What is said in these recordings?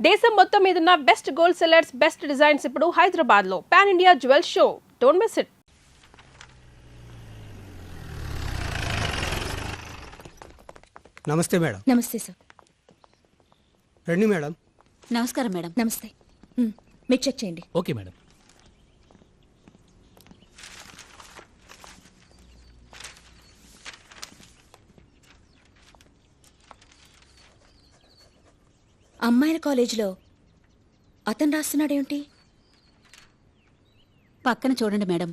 దేశం మొత్తం మీద ఉన్న best gold sellers, best designs ఇప్పుడు హైదరాబాద్ లో pan India jewel show. Don't miss it. నమస్తే మేడం. నమస్తే సార్. రండి మేడం. నమస్కారం మేడం. నమస్తే. మీరు చెక్ చేయండి. Okay madam. అమ్మాయిల కాలేజీలో అతను రాస్తున్నాడేమిటి? పక్కన చూడండి మేడం.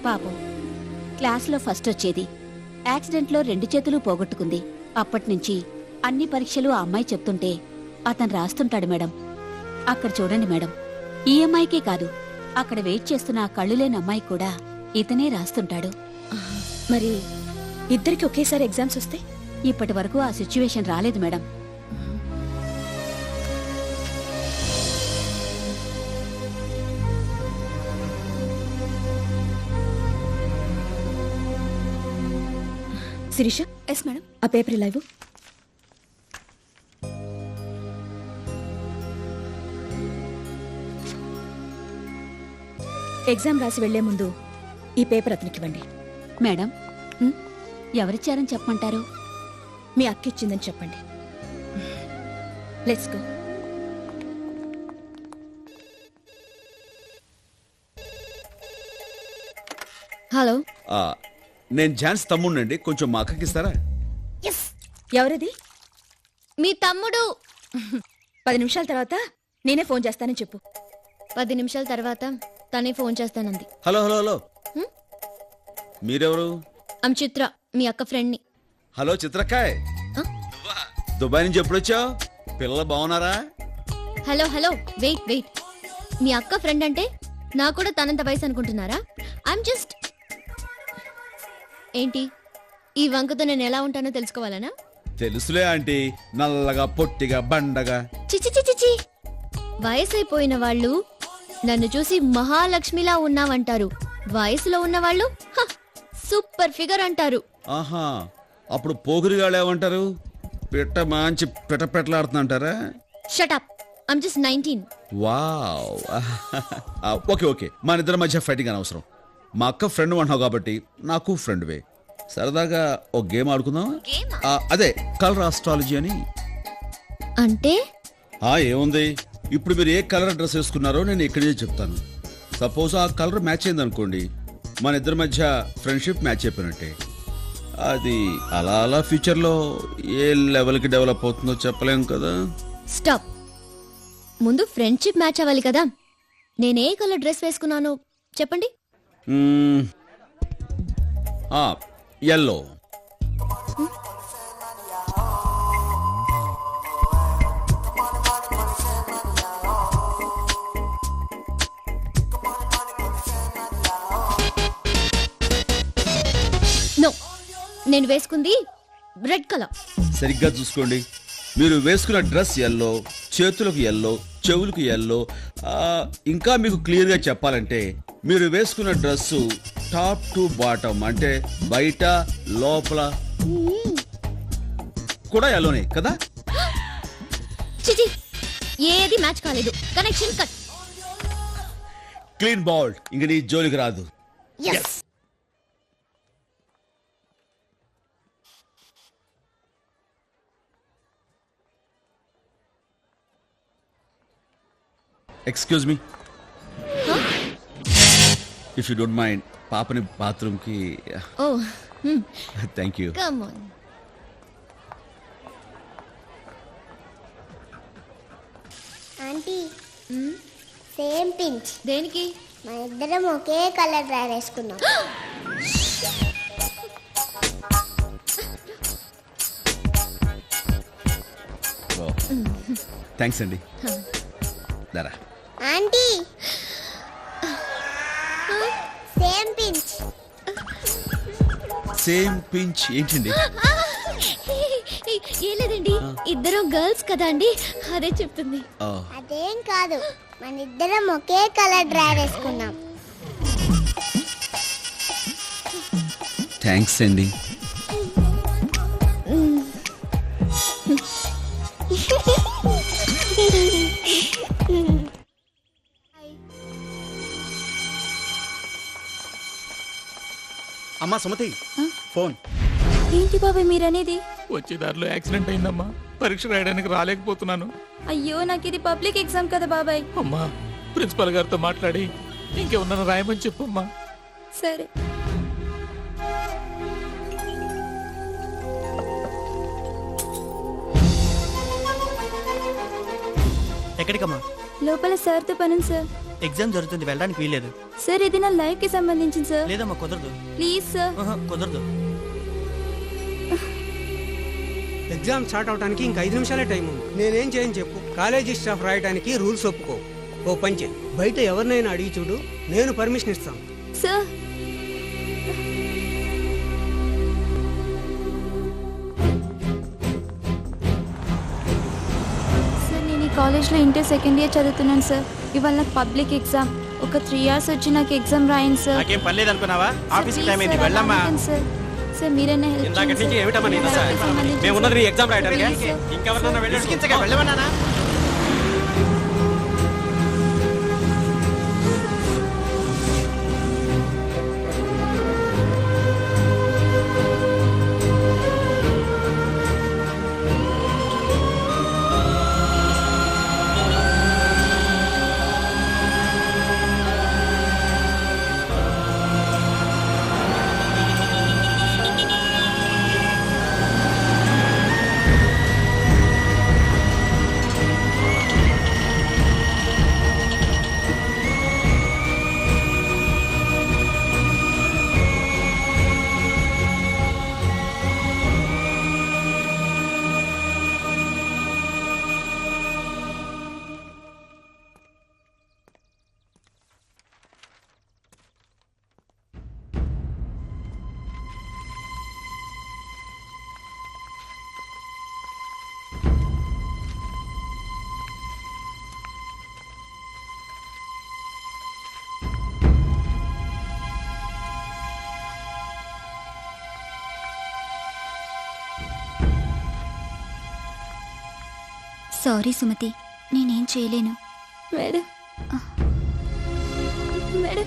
పాపం క్లాసులో ఫస్ట్ వచ్చేది, యాక్సిడెంట్లో 2 చేతులు పోగొట్టుకుంది. అప్పటినుంచి అన్ని పరీక్షలు ఆ అమ్మాయి చెప్తుంటే అతను రాస్తుంటాడు మేడం. అక్కడ చూడండి మేడం, ఈ అమ్మాయికే కాదు, అక్కడ వెయిట్ చేస్తున్న ఆ కళ్ళు లేని అమ్మాయి కూడా ఇతనే రాస్తుంటాడు. మరి ఇద్దరికి ఒకేసారి ఎగ్జామ్స్ వస్తే? ఇప్పటి వరకు ఆ సిచ్యువేషన్ రాలేదు మేడం. Sirisha, yes madam. ఆ పేపర్ ఇలా ఇవ్వు. ఎగ్జామ్ రాసి వెళ్లే ముందు ఈ పేపర్ అతనికి ఇవ్వండి. మేడం, ఎవరిచ్చారని చెప్పమంటారు? మీ అక్క ఇచ్చిందని చెప్పండి. Let's go. హలో, నేను ఝాన్స్ తమ్ముడినండి, కొంచెం మా అక్కకి ఇస్తారా? ఎవరిది? మీ తమ్ముడు. 10 నిమిషాల తర్వాత నేనే ఫోన్ చేస్తానని చెప్పు. 10 నిమిషాల తర్వాత తనే ఫోన్ చేస్తానంది. హలో హలో హలో, మీరెవరు? చిత్ర, మీ అక్క ఫ్రెండ్ ని. హలో చిత్రకాయ్, దుబాయ్ నుంచి ఎప్పుడు వచ్చావు? పిల్లలు బాగున్నారా? Hello hello, wait wait. మీ అక్క ఫ్రెండ్ అంటే నాకు కూడా తనంత వయసు అనుకుంటున్నారా? I am just. ఏంటి ఈ వంకతో నేను ఎలా ఉంటానో తెలుసుకోవాలనా? తెలుసులే ఆంటీ, నల్లగా పొట్టిగా బండగా. చిచి చిచి చి. వయసైపోయిన వాళ్ళు నన్ను చూసి మహాలక్ష్మిలా ఉన్నావంటారు. వయసులో ఉన్నవాళ్ళు సూపర్ ఫిగర్ అంటారు. ఆహా, అప్పుడు పోగురిగాళ్ళు ఏమంటారు? పిట్ట మంచి పిటపెట్లాడుతుంటారా? Shut up, I am just 19. Wow. Okay okay, మన ఇద్దరి మధ్య ఫైటింగ్ అనవసరం. మా అక్క ఫ్రెండ్ అంటున్నావు కాబట్టి నాకు ఫ్రెండ్వే. సరదాగా ఒక గేమ్ ఆడుకుందాం. అదే కలర్ ఆస్ట్రాలజీ అని. అంటే ఏముంది, ఇప్పుడు మీరు ఏ కలర్ డ్రెస్ వేసుకున్నారో నేను ఇక్కడే చెప్తాను. సపోజ్ ఆ కలర్ మ్యాచ్ అయింది అనుకోండి, మన ఇద్దరి మధ్య ఫ్రెండ్షిప్ మ్యాచ్ అయిపోయినట్టే. అది అలా అలా ఫ్యూచర్లో ఏ లెవెల్కి డెవలప్ అవుతుందో చెప్పలేం కదా. స్టాప్. ముందు ఫ్రెండ్షిప్ మ్యాచ్ అవ్వాలి కదా. నేనే కలర్ డ్రెస్ వేసుకున్నాను చెప్పండి. ఎల్లో. నో, నేను వేసుకుంది రెడ్ కలర్. సరిగ్గా చూసుకోండి, మీరు వేసుకున్న డ్రెస్ ఎల్లో, చేతులకు ఎల్లో, చెవులకు ఎల్లో. ఇంకా మీకు క్లియర్గా చెప్పాలంటే మీరు వేసుకున్న డ్రెస్సు టాప్ టు బాటమ్, అంటే బయట లోపల కూడా ఎల్లోనే కదా. చిచి, ఏది మ్యాచ్ కాలేదు. Connection cut. క్లీన్ బాల్, ఇంక నీ జోలికి రాదు. Excuse me, if you don't mind, పాపని బాత్రూమ్కి. ఓ, thank you. Come on. Aunty, same pinch. దేనికి? మన ఇద్దరం ఒకే కలర్ డ్రెస్ వేసుకున్నాం. థ్యాంక్స్ అండి. దరా aunty, same pinch. Same pinch ఏంటండి? ఏం లేదండి, ఇద్దరం గర్ల్స్ కదా అండి, అదే చెప్తుంది. అదేం కాదు, మన ఇద్దరం ఒకే కలర్ డ్రెస్ వేసుకున్నాం. థ్యాంక్స్ అండి. అమ్మా సుమతి ఫోన్. ఏంటి బాబాయ్ మీరనేది? వచ్చే దారిలో యాక్సిడెంట్ అయిందమ్మా, పరీక్ష రాయడానికి రాలేకపోతున్నాను. అయ్యో నాకు ఇది పబ్లిక్ ఎగ్జామ్ కదా బాబాయ్. అమ్మా, ప్రిన్సిపల్ గారితో మాట్లాడి ఇంకేమన్నా రాయమని చెప్పమ్మా. సరే. ఎక్కడికమ్మా? లోపల సార్తో పనుంది సార్. ఎగ్జామ్ జరుగుతుంది, వెళ్ళడానికి వీల్లేదు. సార్ ఇది నా లైఫ్ కి సంబంధించింది సార్. లేదమ్మా, కుదరదు. Please sir. కుదరదు. ఎగ్జామ్ స్టార్ట్ అవడానికి ఇంక 5 నిమిషాలే టైం ఉంది. నేనేం చేయని చెప్పు. కాలేజీ స్టాఫ్ రాయడానికి రూల్స్ ఒప్పుకో. ఓ పంచే, బయట ఎవరినైనా అడిగి చూడు, నేను పర్మిషన్ ఇస్తాను. సార్ సార్ నేను ఈ కాలేజ్లో ఇంటర్ సెకండ్ ఇయర్ చదువుతున్నాను సార్. ఇవాళ నాకు పబ్లిక్ ఎగ్జామ్. ఒక 3 hours వచ్చి నాకు ఎగ్జామ్ రాయండి సార్. నాకేం పని లేదు అనుకున్నావా? ఆఫీస్ Please టైం అయింది, sir, వెళ్ళమ్మా. అలాగే సార్. సార్ మీరైనా హెల్ప్ ఇందాక చేయండి నుంచి సార్. ఏమిటమ్మా నీ దశ? నాకు సంబంధించిన మేము ఉన్నది నీ ఎగ్జామ్ రాయడానికి. Please sir. ఇంకెవరన్నా వెళ్ళి వెళ్ళమన్నానా? సారీ సుమతి, నేనేం చేయలేను. మేడం మేడం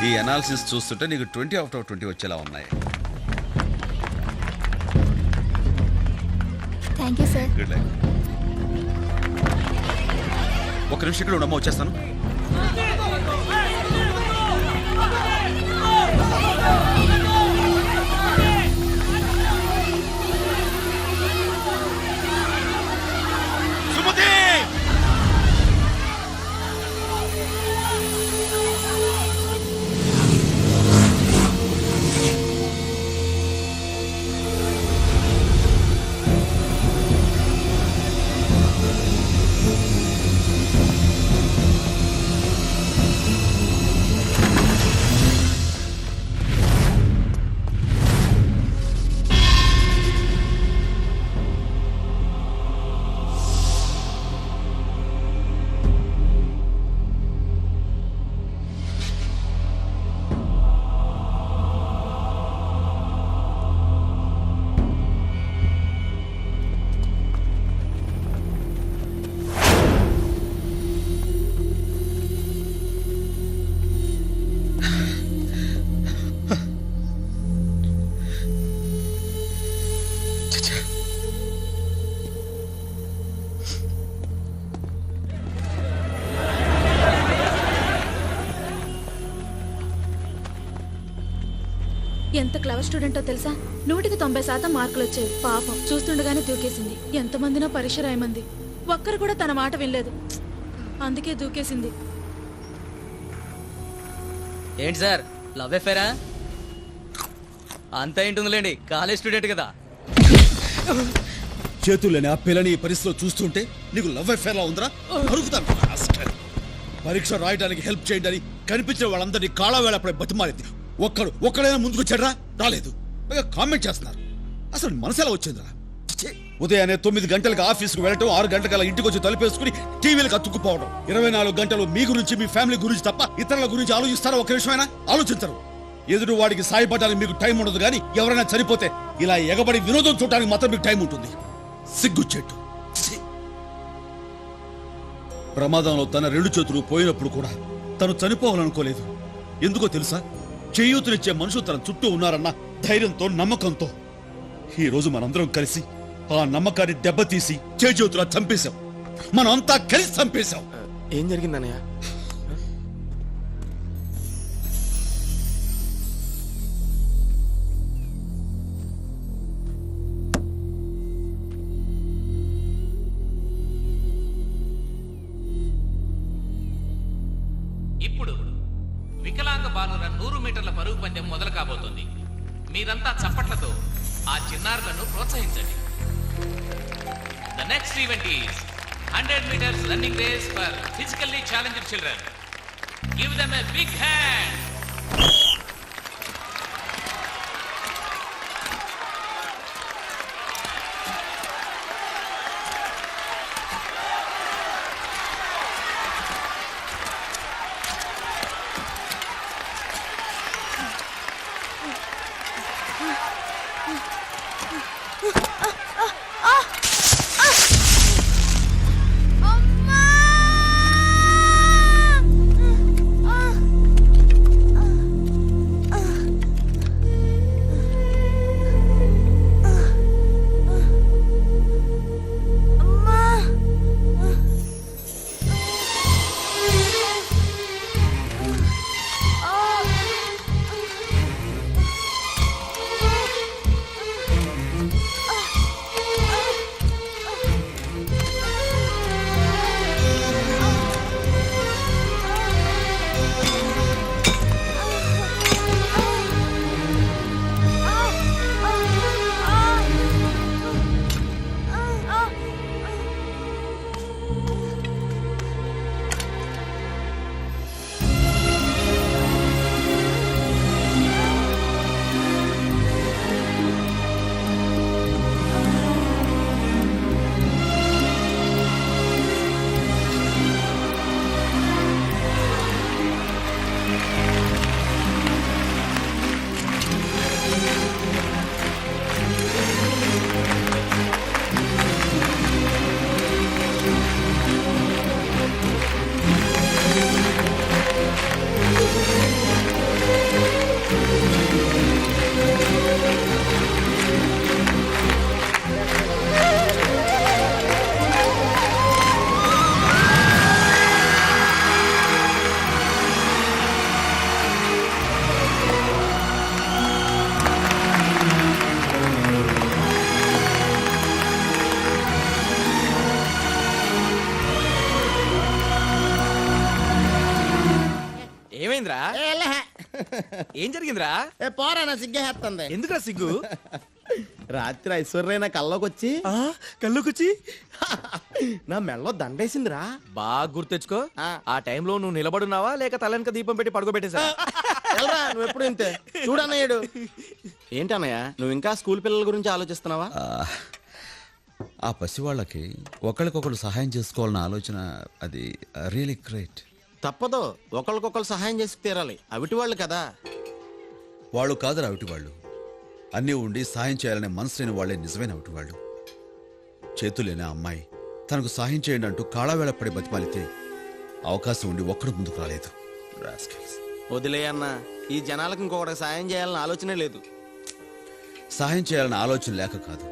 ఈ అనాలిసిస్ చూస్తుంటే నీకు 20 out of 20 వచ్చేలా ఉన్నాయి. Thank you sir. Good luck. ఒక నిమిషం ఇక్కడ ఉండమ్మా, వచ్చేస్తాను. సుమతి! ఎంత క్లవర్ స్టూడెంటో తెలుసా? 100% మార్కులు వచ్చాయి. పాపం చూస్తుండగానే దూకేసింది. ఎంతమందినో పరీక్ష రాయమంది, ఒక్కరు కూడా తన మాట వినలేదు. అందుకే దూకేసింది. ఏంటి సార్, లవ్ ఎఫేరా? అంతా ఏంటుందిలేండి, కాలేజ్ స్టూడెంట్ కదా. చేతుల్లోని ఆ పిల్లని ఈ పరిస్థితిలో చూస్తుంటే నీకు లవ్ అఫేర్ లా ఉందిరా? అరుగుతాను. పరీక్ష రాయడానికి హెల్ప్ చేయండి అని కనిపించిన వాళ్ళందరినీ కాళవేళపడే బతిమాలింది. ఒక్కడైనా ముందుకు వచ్చాడ్రా? రాలేదు. పైగా కామెంట్ చేస్తున్నారు. అసలు మనసు ఎలా వచ్చిందిరా? ఛీ! ఉదయాన్నే 9 గంటలకు ఆఫీస్కి వెళ్ళటం, 6 గంటల ఇంటికి వచ్చి తలుపేసుకుని టీవీలకు అతుక్కుపోవడం. 24 గంటలు మీ గురించి, మీ ఫ్యామిలీ గురించి తప్ప ఇతరుల గురించి ఆలోచిస్తారా? ఒక నిమిషమైనా ఆలోచించరు. ఎదురు వాడికి సాయపడడానికి మీకు టైం ఉండదు, కానీ ఎవరైనా చనిపోతే ఇలా ఎగబడి వినోదం చూడడానికి మాత్రం మీకు టైం ఉంటుంది. సిగ్గుచెట్టు. ప్రమాదంలో తన 2 చేతులు పోయినప్పుడు కూడా తను చనిపోవాలనుకోలేదు. ఎందుకో తెలుసా? చేయూతనిచ్చే మనుషులు తన చుట్టూ ఉన్నారన్న ధైర్యంతో, నమ్మకంతో. ఈ రోజు మనందరం కలిసి ఆ నమ్మకాన్ని దెబ్బతీసి చేయూతులా చంపేశాం. మనం అంతా కలిసి చంపేశాం. ఏం జరిగిందన్నయ్య? ఇప్పుడు వికలాంగ బాలుర 100 మీటర్ల పరుగు పందెం మొదలు కాబోతుంది. మీరంతా చప్పట్లతో ఆ చిన్నారులను ప్రోత్సహించండి. The next event is 100 meters running race for physically challenged children. Give them a big hand. ఏమైందిరా? ఏం జరిగిందిరా? పోరా, నా సిగ్గేస్తుంది. ఎందుకురా సిగ్గు? రాత్రి ఐశ్వర్య నా కల్లోకొచ్చి కళ్ళుకొచ్చి నా మెడలో దండేసిందిరా. బాగా గుర్తెచ్చుకో. ఆ టైంలో నువ్వు నిలబడున్నావా లేక తలనక దీపం పెట్టి పడుకోబెట్టేసా? నువ్వు ఎప్పుడు ఇంతే చూడన్నయ్యాడు. ఏంటన్నయ్య, నువ్వు ఇంకా స్కూల్ పిల్లల గురించి ఆలోచిస్తున్నావా? ఆ పసివాళ్ళకి ఒకరికొకరు సహాయం చేసుకోవాలన్న ఆలోచన అది రియలీ గ్రేట్. తప్పదు, ఒకరికొకరు సహాయం చేసి తీరాలి. అవిటి వాళ్ళు కదా. వాళ్ళు కాదురా అవిటి వాళ్ళు. అన్నీ ఉండి సాయం చేయాలనే మనసు లేని వాళ్లే నిజమైన అవిటి వాళ్ళు. చేతులేని అమ్మాయి తనకు సాయం చేయండి అంటూ కాళావేళపడి బతిమాలితే అవకాశం ఉండి ఒక్కడు ముందుకు రాలేదు. వదిలే అన్న, ఈ జనాలకు ఇంకొకటి సాయం చేయాలన్న ఆలోచనే లేదు. సాయం చేయాలన్న ఆలోచన లేక కాదు,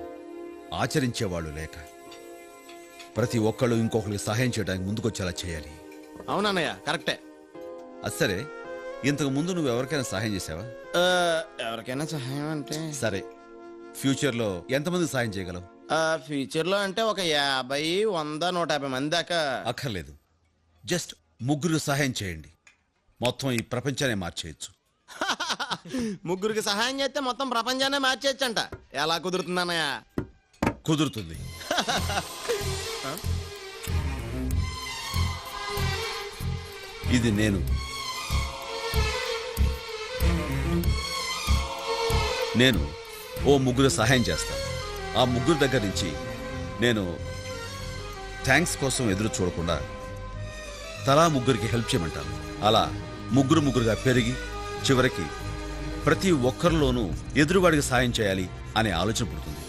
ఆచరించేవాళ్ళు లేక. ప్రతి ఒక్కళ్ళు ఇంకొకరికి సహాయం చేయడానికి ముందుకొచ్చేలా చేయాలి. అవునన్నయ్య, కరెక్టే. అసరే ఇంతకు ముందు నువ్వు ఎవరికైనా సహాయం చేసావా? ఎవరికైనా సహాయం అంటే సరే, ఫ్యూచర్లో ఎంతమందికి సహాయం చేయగలవు? ఫ్యూచర్ లో అంటే ఒక 50, 100, 150 మంది దాకా. అక్కర్లేదు, జస్ట్ 3 సహాయం చేయండి, మొత్తం ఈ ప్రపంచాన్ని మార్చేయచ్చు. 3 సహాయం చేస్తే మొత్తం ప్రపంచాన్ని మార్చేయచ్చంట. ఎలా కుదురుతుందన్నయ్య? కుదురుతుంది. ఇది నేను ఓ 3 సహాయం చేస్తాను. ఆ 3 దగ్గర నుంచి నేను థ్యాంక్స్ కోసం ఎదురు చూడకుండా తలా 3కి హెల్ప్ చేయమంటాను. అలా 3గా పెరిగి చివరికి ప్రతి ఒక్కరిలోనూ ఎదురువాడికి సాయం చేయాలి అనే ఆలోచన పుడుతుంది.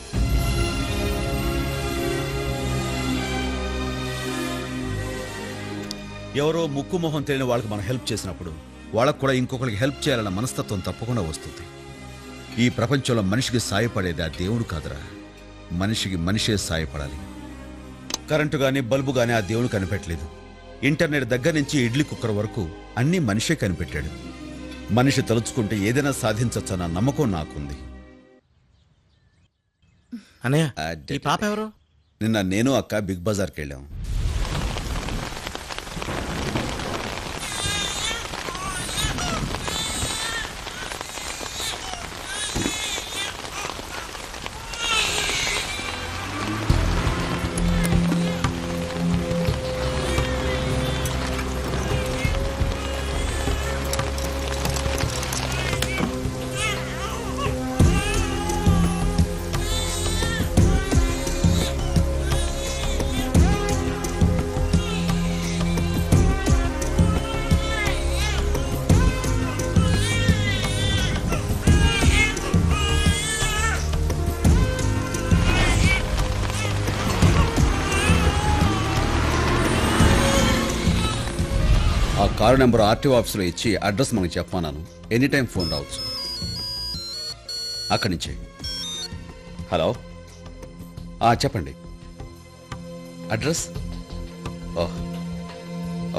ఎవరో ముక్కు మొహం తెలియని వాళ్ళకి మనం హెల్ప్ చేసినప్పుడు వాళ్ళకు కూడా ఇంకొకరికి హెల్ప్ చేయాలన్న మనస్తత్వం తప్పకుండా వస్తుంది. ఈ ప్రపంచంలో మనిషికి సాయపడేది ఆ దేవుడు కాదురా, మనిషికి మనిషే సాయపడాలి. కరెంటు గాని బల్బు గాని ఆ దేవుడు కనిపెట్టలేదు. ఇంటర్నెట్ దగ్గర నుంచి ఇడ్లీ కుక్కర్ వరకు అన్నీ మనిషే కనిపెట్టాడు. మనిషి తలుచుకుంటే ఏదైనా సాధించచ్చన్న నమ్మకం నాకుంది. అన్నయ్య, ఈ పాప ఎవరు? నిన్న నేను అక్క బిగ్ బజార్కి వెళ్ళాం. ఆ కారు నెంబర్ ఆర్టీఓ ఆఫీసులో ఇచ్చి అడ్రస్ మనకి చెప్పమన్నాను. ఎనీ టైం ఫోన్ రావచ్చు. అక్కడి నుంచే. హలో, చెప్పండి. Address? Oh,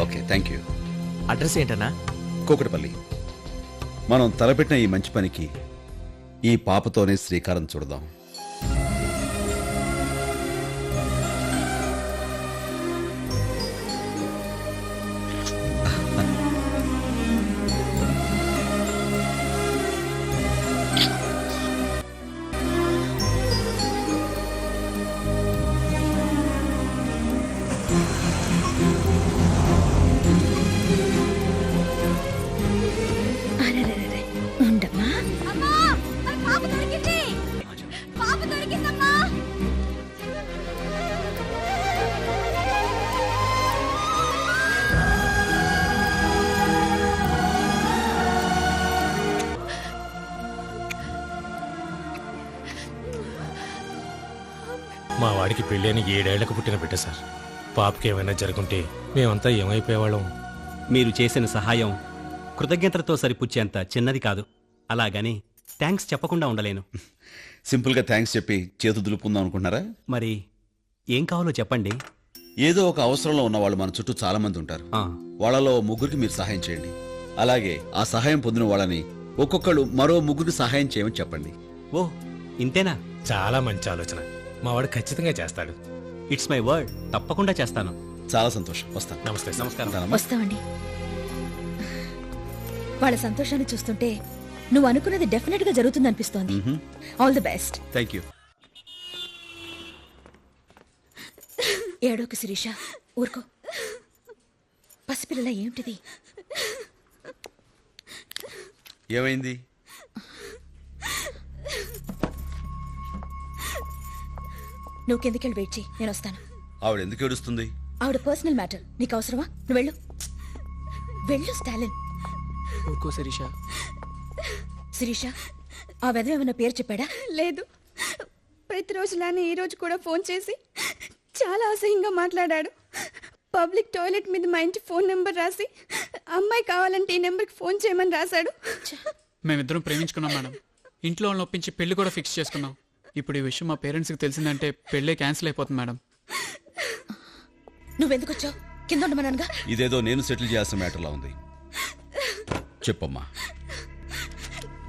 okay, thank you. Address ఏంటన్నా? కూకటిపల్లి. మనం తలపెట్టిన ఈ మంచి పనికి ఈ పాపతోనే శ్రీకారం చుడదాం. మా వాడికి పెళ్ళి 7 ఏళ్లకు పుట్టిన బిడ్డ సార్. పాపకి ఏమైనా జరుగుంటే మేమంతా ఏమైపోయేవాళ్ళం. మీరు చేసిన సహాయం కృతజ్ఞతలతో సరిపుచ్చేంత చిన్నది కాదు. అలాగని థ్యాంక్స్ చెప్పకుండా ఉండలేను. సింపుల్గా థ్యాంక్స్ చెప్పి చేతు దులుపుకుందాం అనుకుంటున్నారా? మరి ఏం కావాలో చెప్పండి. ఏదో ఒక అవసరంలో ఉన్న వాళ్ళు మన చుట్టూ చాలా మంది ఉంటారు. వాళ్ళలో 3కి మీరు సహాయం చేయండి. అలాగే ఆ సహాయం పొందిన వాళ్ళని ఒక్కొక్కళ్ళు మరో 3కి సహాయం చేయమని చెప్పండి. ఓ, ఇంతేనా? చాలా మంచి ఆలోచన. మా వాడు ఖచ్చితంగా చేస్తాడు. It's my word. తప్పకుండా చేస్తాను. చాలా సంతోషం. వస్తాను. నమస్తే. నమస్కారం. వస్తామండి. వాళ్ళ సంతోషాన్ని చూస్తుంటే నువ్వు అనుకున్నది డెఫినెట్ గా జరుగుతుంది అనిపిస్తోంది. All the best. Thank you. ఏడోకు శిరీష, ఊరుకో. పసిపిల్లల ఏమిటిది? ఏమైంది? నువ్వు కిందకెళ్ళి వెయిట్ చేయి, నేను వస్తాను. ఆవిడ ఎందుకు ఏడుస్తుంది? ఆవిడ పర్సనల్ మ్యాటర్, నీకు అవసరమా? నువ్వు వెళ్ళు. వెళ్ళు స్టాలిన్. ఊరుకో శిరీష. శిరీష, ఆ వెధవ ఏమన్నా పేరు చెప్పాడా? లేదు. ప్రతిరోజులానే ఈ రోజు కూడా ఫోన్ చేసి చాలా అసహ్యంగా మాట్లాడాడు. పబ్లిక్ టాయిలెట్ మీద మా ఇంటి ఫోన్ నెంబర్ రాసి అమ్మాయి కావాలంటే ఈ నెంబర్కి ఫోన్ చేయమని రాశాడు. మేమిద్దరం ప్రేమించుకున్నాం మేడం. ఇంట్లో వాళ్ళని ఒప్పించి పెళ్లి కూడా ఫిక్స్ చేసుకున్నాం. ఇప్పుడు ఈ విషయం మా పేరెంట్స్కి తెలిసిందంటే పెళ్ళే క్యాన్సిల్ అయిపోతుంది మేడం. నువ్వెందుకు వచ్చావు? కింద ఉండమన్నానుగా. ఇదేదో నేను సెటిల్ చేయాల్సిన మ్యాటర్లా ఉంది. చెప్పమ్మా.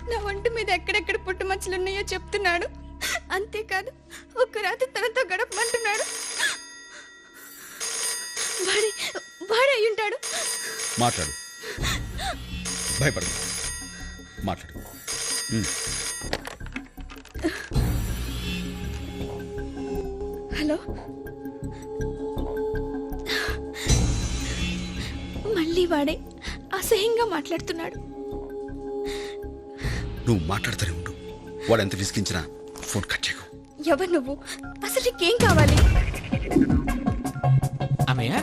నా ఒంటి మీద ఎక్కడెక్కడ పుట్టుమచ్చలున్నాయో చెప్తున్నాడు. అంతేకాదు ఒక్క రాత్రి తనతో గడపమంటున్నాడు. వాడే అయి ఉంటాడు. మాట్లాడు, భయపడు, మాట్లాడు. హలో, మళ్ళీ వాడే అసహ్యంగా మాట్లాడుతున్నాడు. నువ్వు మాట్లాడుతూనే ఉండు. వాడు ఎంత విసిగించినా ఫోన్ కట్ చేయకు. ఎవరు నువ్వు? అసలు నీకేం కావాలి? అమ్మయ్య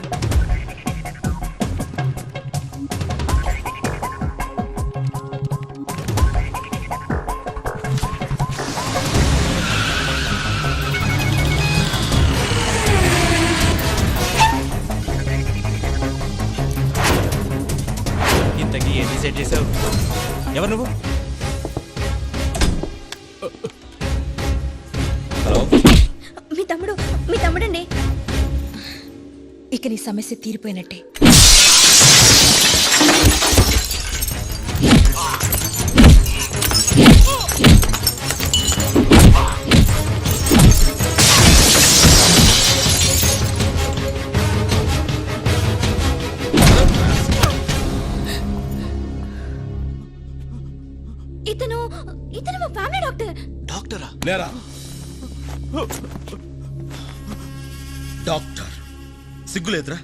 ఇంతకీ ఏం డిసైడ్ చేసావు? ఎవరు నువ్వు? హలో, మీ తమ్ముడండి. ఇక నీ సమస్య తీరిపోయినట్టే. ఇతను మా ఫ్యామిలీ డాక్టర్. డాక్టరా? లేరా డాక్టర్, సిగ్గులేదురా?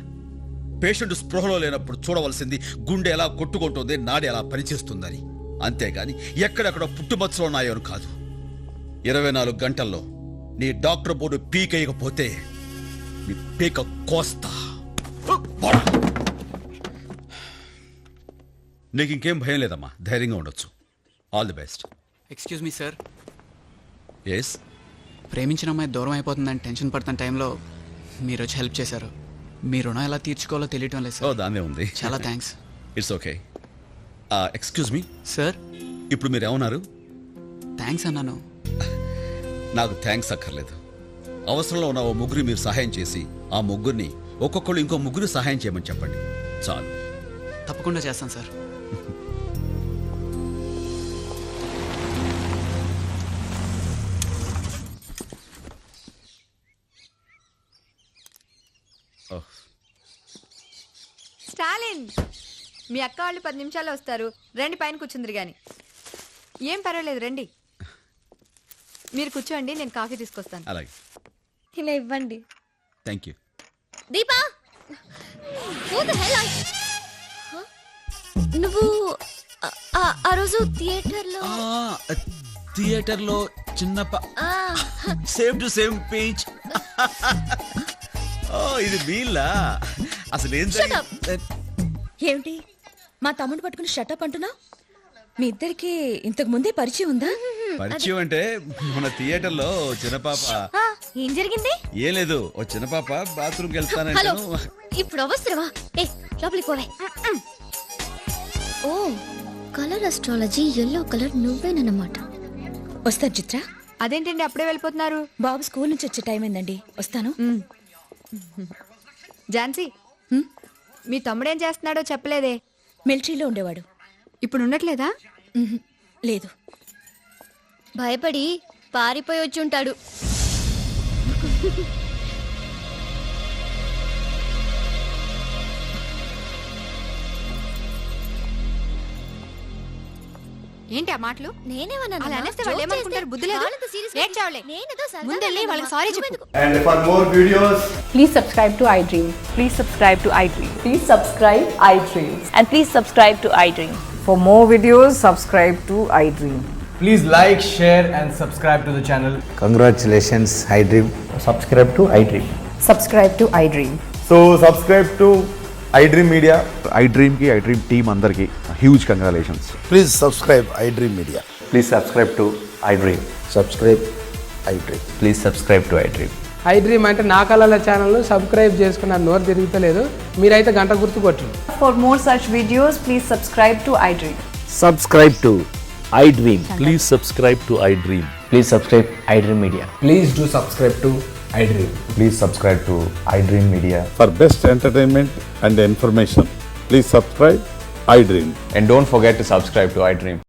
పేషెంట్ స్పృహలో లేనప్పుడు చూడవలసింది గుండె ఎలా కొట్టుకుంటుంది, నాడి ఎలా పనిచేస్తుందని. అంతేగాని ఎక్కడెక్కడ పుట్టుమచ్చలు ఉన్నాయో కాదు. 24 గంటల్లో నీ డాక్టర్ బోర్డు పీకేయకపోతే నీ పీక కోస్తా. నీకు ఇంకేం భయం లేదమ్మా, ధైర్యంగా ఉండొచ్చు. All the best. Excuse me sir. Yes. ప్రేమించిన అమ్మాయి దూరం అయిపోతుందని టెన్షన్ పడుతున్న టైంలో మీరు వచ్చి హెల్ప్ చేశారు. మీ రుణం ఎలా తీర్చుకోవాలో తెలియటం లేదు సార్. దాన్నే ఉంది. చాలా thanks. It's okay. Excuse me sir. ఇప్పుడు మీరు ఏమన్నారు? థ్యాంక్స్ అన్నాను. నాకు థ్యాంక్స్ అక్కర్లేదు. అవసరంలో ఉన్న ఓ ముగ్గురు మీరు సహాయం చేసి ఆ ముగ్గురిని ఒక్కొక్కళ్ళు ఇంకో ముగ్గురు సహాయం చేయమని చెప్పండి, చాలు. తప్పకుండా చేస్తాను సార్. స్టాలిన్, మీ అక్క వాళ్ళు 10 నిమిషాల్లో వస్తారు. రండి, పైన కూర్చుందిరు గాని. ఏం పర్వాలేదు, రండి. మీరు కూర్చోండి, నేను కాఫీ తీసుకొస్తాను. అలాగే. ఇలా ఇవ్వండి. Thank you. దీపా, నువ్వు ఆ రోజు థియేటర్లో చిన్న సేమ్ టు సేమ్ పేజ్. ఇది వీళ్ళా? అసలు ఏం ఏమిటి మా తమ్ముడు పట్టుకుని షటప్ అంటున్నా? మీ ఇద్దరికి ఇంతకు ముందే పరిచయం ఉందా? పరిచయం అంటే మన థియేటర్లో చిన్న పాప. ఏం జరిగింది? ఏం లేదు, ఓ చిన్న పాప బాత్రూమ్కి హలో, వెళ్తానంటే. ఇప్పుడు అవసరమా? ఏ, లోపలికి పోవే. ఓ, కలర్ అస్ట్రాలజీ ఎల్లో కలర్ నువ్వేనన్నమాట. వస్తారు చిత్ర. అదేంటండి అప్పుడే వెళ్ళిపోతున్నారు? బాబు స్కూల్ నుంచి వచ్చే టైం అయిందండి, వస్తాను. ఝాన్సీ, మీ తమ్ముడేం చేస్తున్నాడో చెప్పలేదే. మిలిటరీలో ఉండేవాడు. ఇప్పుడు ఉండట్లేదా? లేదు. భయపడి పారిపోయి వచ్చి ఉంటాడు. ఏంటి ఆ మాటలు? నేనేమన్నాను? అలా అనేస్తే వాళ్ళు ఏమనుకుంటారు? బుద్ధి లేదు. ఏడ్చావులే. ముందెళ్ళి వాళ్ళకి సారీ చెప్పు. And for more videos, please subscribe to iDream. Please subscribe to iDream. Please subscribe iDream. And please subscribe to iDream. For more videos, subscribe to iDream. please like, share and subscribe to the channel. Congratulations, iDream. Subscribe to iDream. Subscribe to iDream. So subscribe to iDream Media. iDream ki iDream team andarki huge congratulations. Please subscribe iDream Media. Please subscribe to iDream. Subscribe iDream. Please subscribe to iDream. iDream అంటే నా కళల channel subscribe చేసుకున్న నోరు తిరుగుతలేదు. మీరైతే గంట గుర్తు కొట్టండి. For more such videos, please subscribe to iDream. Subscribe to iDream. Please subscribe to iDream. Please subscribe iDream Media. Please do subscribe to iDream. Please subscribe to iDream Media. For best entertainment and information, please subscribe iDream. And don't forget to subscribe to iDream.